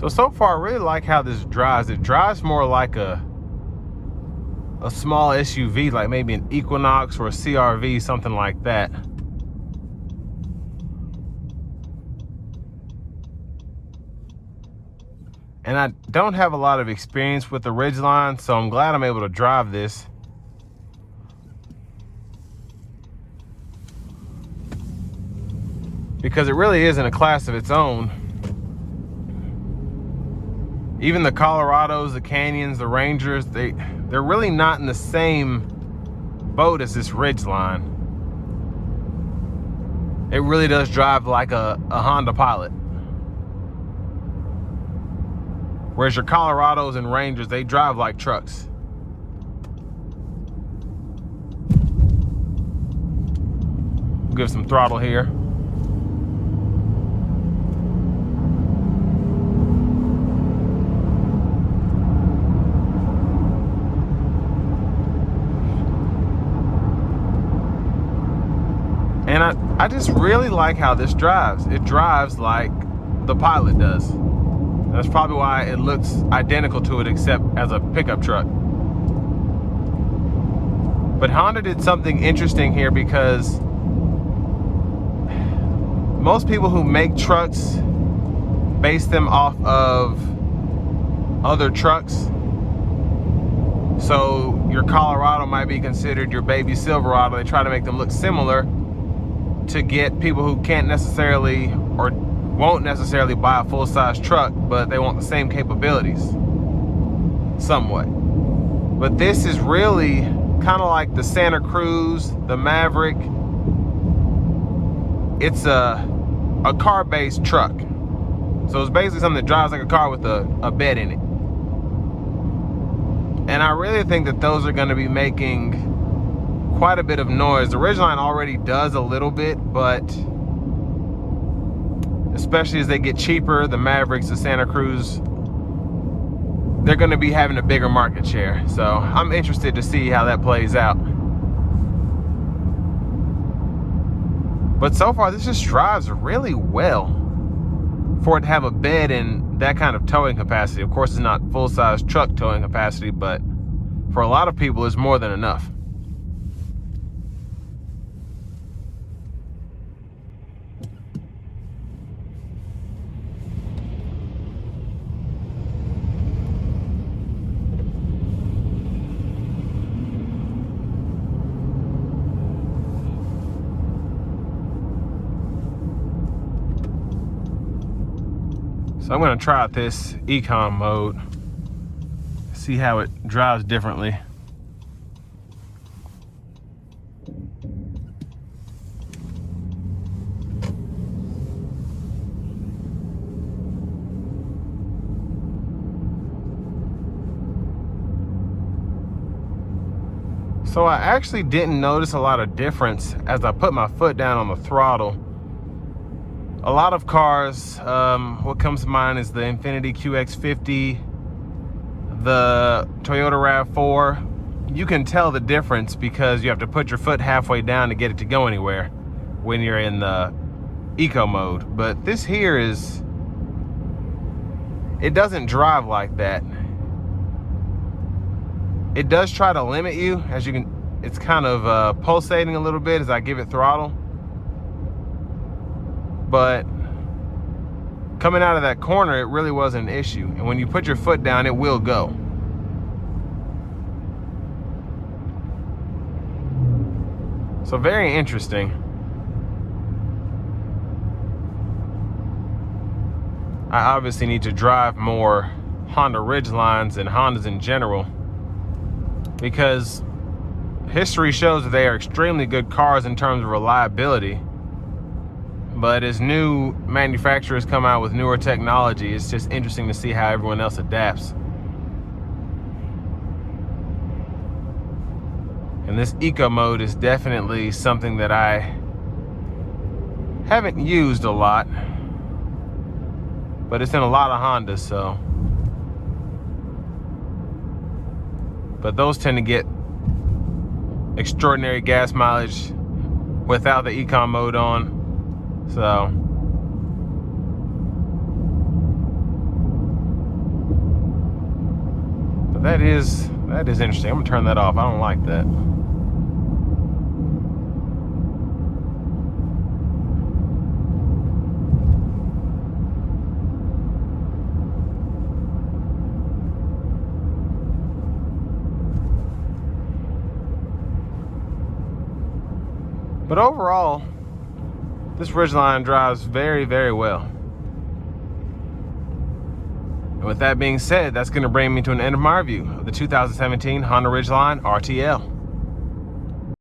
So far I really like how this drives. It drives more like a small SUV, like maybe an Equinox or a CRV, something like that. And I don't have a lot of experience with the Ridgeline, so I'm glad I'm able to drive this. Because it really is in a class of its own. Even the Colorados, the Canyons, the Rangers, they're really not in the same boat as this Ridgeline. It really does drive like a Honda Pilot. Whereas your Colorados and Rangers, they drive like trucks. Give some throttle here. And I just really like how this drives. It drives like the Pilot does. That's probably why it looks identical to it, except as a pickup truck. But Honda did something interesting here, because most people who make trucks base them off of other trucks. So your Colorado might be considered your baby Silverado. They try to make them look similar to get people who can't necessarily or won't necessarily buy a full-size truck, but they want the same capabilities somewhat. But this is really kind of like the Santa Cruz, the Maverick. It's a car-based truck. So it's basically something that drives like a car with a bed in it. And I really think that those are going to be making quite a bit of noise. The Ridgeline already does a little bit, but especially as they get cheaper, the Mavericks, the Santa Cruz, they're going to be having a bigger market share. So I'm interested to see how that plays out. But so far, this just drives really well for it to have a bed and that kind of towing capacity. Of course, it's not full-size truck towing capacity, but for a lot of people, it's more than enough. So I'm going to try out this Econ mode, see how it drives differently. So I actually didn't notice a lot of difference as I put my foot down on the throttle. A lot of cars, what comes to mind is the Infiniti QX50, the Toyota RAV4. You can tell the difference because you have to put your foot halfway down to get it to go anywhere when you're in the eco mode. But this here is, it doesn't drive like that. It does try to limit you, as you can, it's kind of pulsating a little bit as I give it throttle. But coming out of that corner, it really wasn't an issue. And when you put your foot down, it will go. So very interesting. I obviously need to drive more Honda Ridgelines and Hondas in general, because history shows that they are extremely good cars in terms of reliability. But as new manufacturers come out with newer technology, it's just interesting to see how everyone else adapts. And this eco mode is definitely something that I haven't used a lot, but it's in a lot of Hondas, so. But those tend to get extraordinary gas mileage without the econ mode on. So That is interesting. I'm gonna turn that off. I don't like that. But overall, this Ridgeline drives very, very well. And with that being said, that's going to bring me to an end of my review of the 2017 Honda Ridgeline RTL.